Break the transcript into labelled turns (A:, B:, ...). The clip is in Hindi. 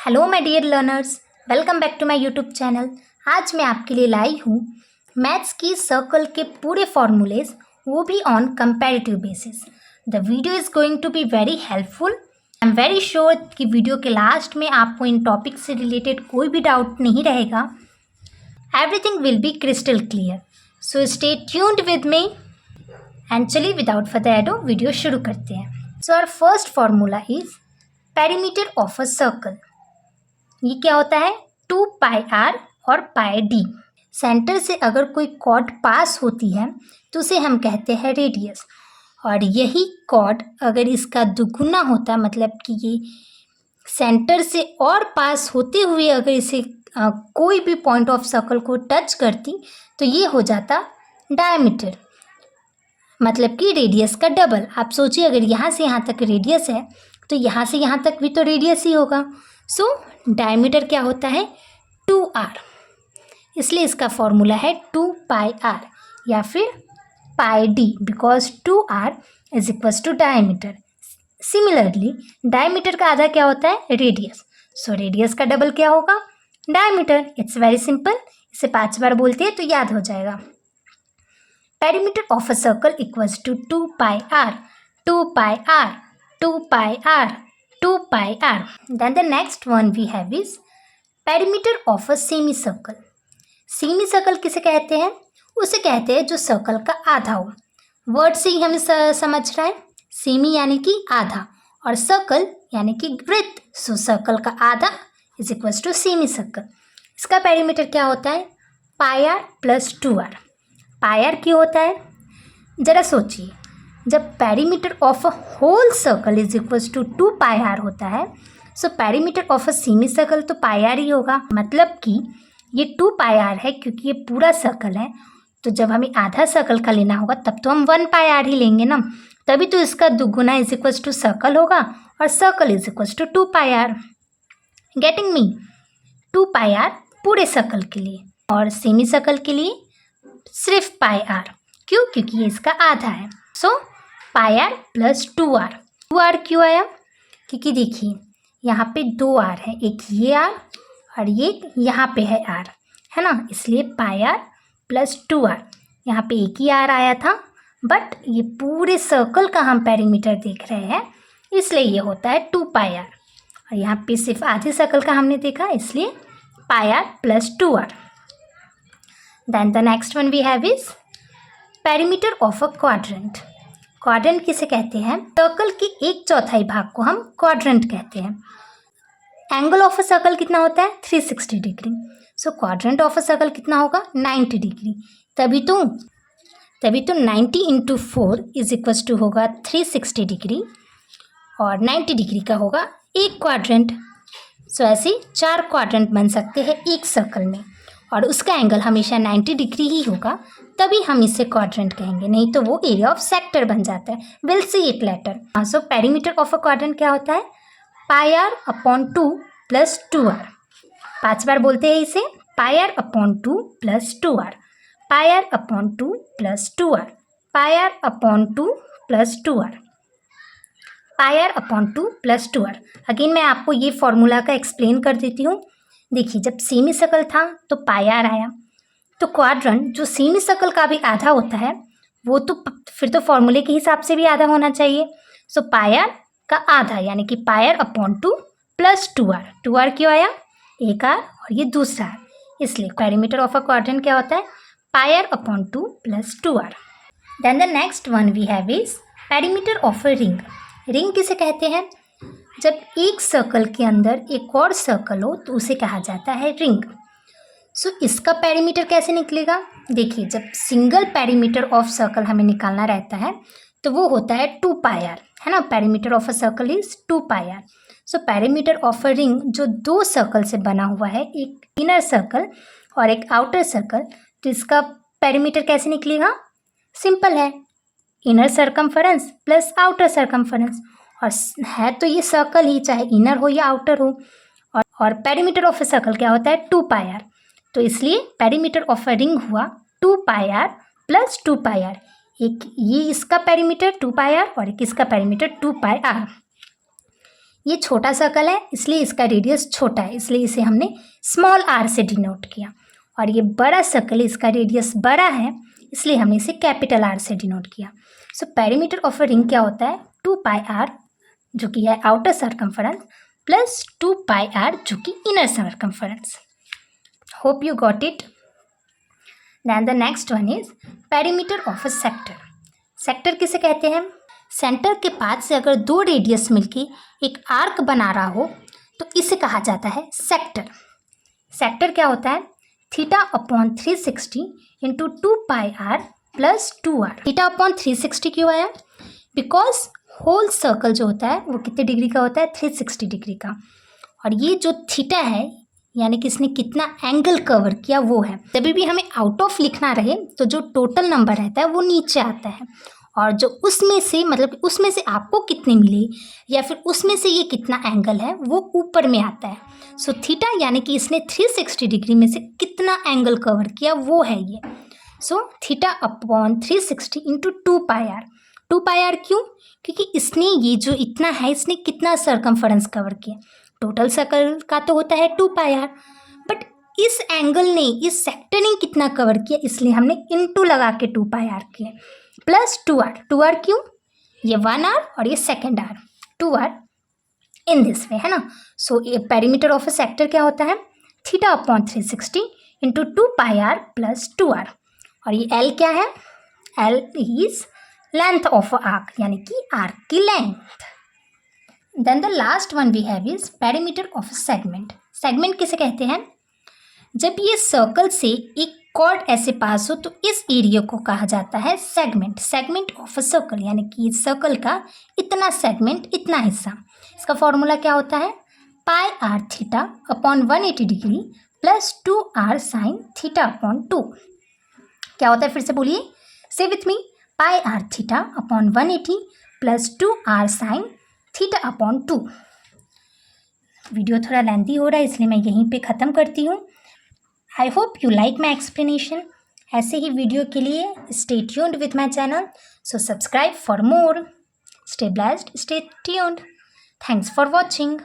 A: Hello my dear learners, welcome back to my YouTube channel. आज मैं आपके लिए लाई हूँ मैथ्स की सर्कल के पूरे फॉर्मूलेज, वो भी on comparative basis. The video is going to be very helpful. I am very sure कि वीडियो के लास्ट में आपको इन टॉपिक से रिलेटेड कोई भी डाउट नहीं रहेगा। Everything will be crystal clear, so stay tuned with me. And चलिए विदाउट फर्दर एडो वीडियो शुरू करते हैं। So our first formula is perimeter of a circle. ये क्या होता है? 2 पाई आर और पाई डी। सेंटर से अगर कोई कॉर्ड पास होती है तो उसे हम कहते हैं रेडियस, और यही कॉर्ड अगर इसका दुगुना होता, मतलब कि ये सेंटर से और पास होते हुए अगर इसे कोई भी पॉइंट ऑफ सर्कल को टच करती तो ये हो जाता डायमीटर, मतलब कि रेडियस का डबल। आप सोचिए, अगर यहाँ से यहाँ तक रेडियस है तो यहाँ से यहाँ तक भी तो रेडियस ही होगा। सो डायमीटर क्या होता है? 2r। इसलिए इसका फॉर्मूला है 2 पाई आर या फिर pi D, because 2r is equals to diameter. Similarly diameter का आधा क्या होता है? रेडियस। सो रेडियस का डबल क्या होगा? डायमीटर। It's very simple. इसे 5 बार बोलते हैं तो याद हो जाएगा। Perimeter of a circle equals to 2 pi R, 2 pi R, 2 pi R, 2 pi r. Then the next one we have is perimeter of a semicircle. Semicircle किसे कहते हैं? उसे कहते हैं जो सर्कल का आधा हो। वर्ड से ही हमें समझ रहा है, सेमी यानी कि आधा और सर्कल यानी कि वृत्त। सो सर्कल का आधा is equals to semicircle. इसका पेरीमीटर क्या होता है? Pi R plus 2r। Pi R क्यों होता है? जरा सोचिए, जब perimeter of a whole circle is equals to 2 pi R होता है, so perimeter of a semicircle तो पाई आर ही होगा। मतलब कि ये 2 पाई आर है क्योंकि ये पूरा सर्कल है, तो जब हमें आधा सर्कल का लेना होगा तब तो हम 1 पाई आर ही लेंगे ना, तभी तो इसका दुगुना इज इक्वल्स टू सर्कल होगा और circle is equals to 2 pi r. Getting me? 2 pi r पूरे सर्कल के लिए और सेमी सर्कल के लिए सिर्फ पाई आर। क्यों? क्योंकि ये इसका आधा है। सो पाई आर प्लस 2r। 2r क्यों आया? क्योंकि देखिए यहाँ पे 2r है, एक ये r और ये यहाँ पे है r, है ना, इसलिए पाई आर प्लस 2r। यहाँ पे एक ही r आया था, बट ये पूरे सर्कल का हम पेरीमीटर देख रहे हैं इसलिए ये होता है 2 पाई आर, और यहाँ पे सिर्फ आधे सर्कल का हमने देखा इसलिए pi R plus 2r। Then the next one we have is perimeter of a quadrant. Quadrant किसे कहते हैं? सर्कल के 1/4 भाग को हम क्वाड्रेंट कहते हैं। एंगल ऑफ अ सर्कल कितना होता है? 360 degree. So quadrant of a circle कितना होगा? 90 डिग्री। तभी तो 90 इंटू 4 इज इक्वल्स टू होगा 360 डिग्री, और 90 डिग्री का होगा एक क्वाड्रेंट। सो ऐसे 4 क्वाड्रेंट बन सकते हैं एक सर्कल में, और उसका एंगल हमेशा 90 डिग्री ही होगा, तभी हम इसे क्वाड्रेंट कहेंगे, नहीं तो वो एरिया ऑफ सेक्टर बन जाता है। Will see it later. So perimeter of a quadrant क्या होता है? Pi R upon 2 plus 2r। 5 बार बोलते हैं इसे। Pi R upon 2 plus 2r, pi R upon 2 plus 2r, pi R upon 2 plus 2r, pi R upon 2 plus 2r। Again मैं आपको ये फॉर्मूला का एक्सप्लेन कर देती हूँ। देखिए, जब सेमी सर्कल था तो पाई आर आया, तो क्वाड्रेंट जो सेमी सर्कल का भी आधा होता है वो तो फिर तो फॉर्मूले के हिसाब से भी आधा होना चाहिए। सो पाई आर का आधा यानी कि पाई R upon 2 plus 2r। 2r क्यों आया? एक r और ये दूसरा r, इसलिए पेरीमीटर ऑफ अ क्वाड्रेंट क्या होता है? Pi R upon 2 plus 2r। Then the next one we have is perimeter of a ring. Ring किसे कहते हैं? जब एक सर्कल के अंदर एक और सर्कल हो तो उसे कहा जाता है रिंग। सो इसका पेरीमीटर कैसे निकलेगा? देखिए, जब सिंगल पेरीमीटर ऑफ सर्कल हमें निकालना रहता है तो वो होता है 2 पाई आर, है ना। Perimeter of a circle is 2 pi r. So perimeter of a ring जो 2 सर्कल से बना हुआ है, एक इनर सर्कल और एक आउटर सर्कल, तो इसका पेरीमीटर कैसे निकलेगा? सिंपल है, inner circumference plus outer circumference, और है तो ये सर्कल ही, चाहे इनर हो या आउटर हो। और पेरीमीटर ऑफ अ सर्कल क्या होता है? 2 पाई आर। तो इसलिए पेरीमीटर ऑफ अ रिंग हुआ 2 pi R plus 2 pi are. एक ये इसका पेरीमीटर 2 पाई आर और एक इसका पेरीमीटर 2 पाई आर। ये छोटा सर्कल है इसलिए इसका रेडियस छोटा है, इसलिए इसे हमने स्मॉल r से डिनोट किया। और ये बड़ा सर्कल है, इसका रेडियस बड़ा है इसलिए हमने इसे कैपिटल R से डिनोट किया। सो पेरीमीटर ऑफ अ रिंग क्या होता है, 2πr जो कि है आउटर सर्कमफरेंस प्लस 2πr जो कि inner circumference. Hope you got it. Then the next one is perimeter of a sector. Sector किसे कहते हैं, सेंटर के पास से अगर दो रेडियस मिलके एक आर्क बना रहा हो तो इसे कहा जाता है सेक्टर। सेक्टर क्या होता है, θ/360 इंटू 2πr प्लस 2r। θ/360 क्यों आया, बिकॉज होल सर्कल जो होता है वो कितने डिग्री का होता है, 360 डिग्री का। और ये जो थीटा है यानी कि इसने कितना एंगल कवर किया वो है। जब भी हमें आउट ऑफ लिखना रहे तो जो टोटल नंबर रहता है वो नीचे आता है, और जो उसमें से मतलब उसमें से आपको कितने मिले या फिर उसमें से ये कितना एंगल है वो ऊपर में आता है। सो थीटा यानी कि इसने 360 डिग्री में से कितना एंगल कवर किया वो है ये। सो θ/360 इंटू 2πr। 2πr क्यों, क्योंकि इसने ये जो इतना है इसने कितना सर्कमफरेंस कवर किया, टोटल सर्कल का तो होता है 2πr, बट इस एंगल ने इस सेक्टर ने कितना कवर किया इसलिए हमने इनटू लगा के 2πr किया प्लस 2r। 2r क्यों, ये 1r और ये second r, 2r in this way है ना। सो पेरीमीटर ऑफ अ सेक्टर क्या होता है, θ/360 इंटू 2πr प्लस 2r। और ये l क्या है, l is length of arc यानी कि आर्क की length. Then the last one we have is perimeter of segment. Segment किसे कहते हैं, जब ये सर्कल से एक कॉर्ड ऐसे पास हो तो इस एरिया को कहा जाता है segment. Segment of a circle यानी कि इस सर्कल का इतना सेगमेंट, इतना हिस्सा। इसका फॉर्मूला क्या होता है, πr/180 degree plus 2r sin θ/2। क्या होता है फिर से बोलिए, say with me, πr/180 plus 2r sin θ/2। Video थोड़ा लेंथी हो रहा है इसलिए मैं यहीं पे ख़त्म करती हूँ। I hope you like my explanation. ऐसे ही वीडियो के लिए stay tuned with my channel, so subscribe for more. Stay blessed, stay tuned. Thanks for watching.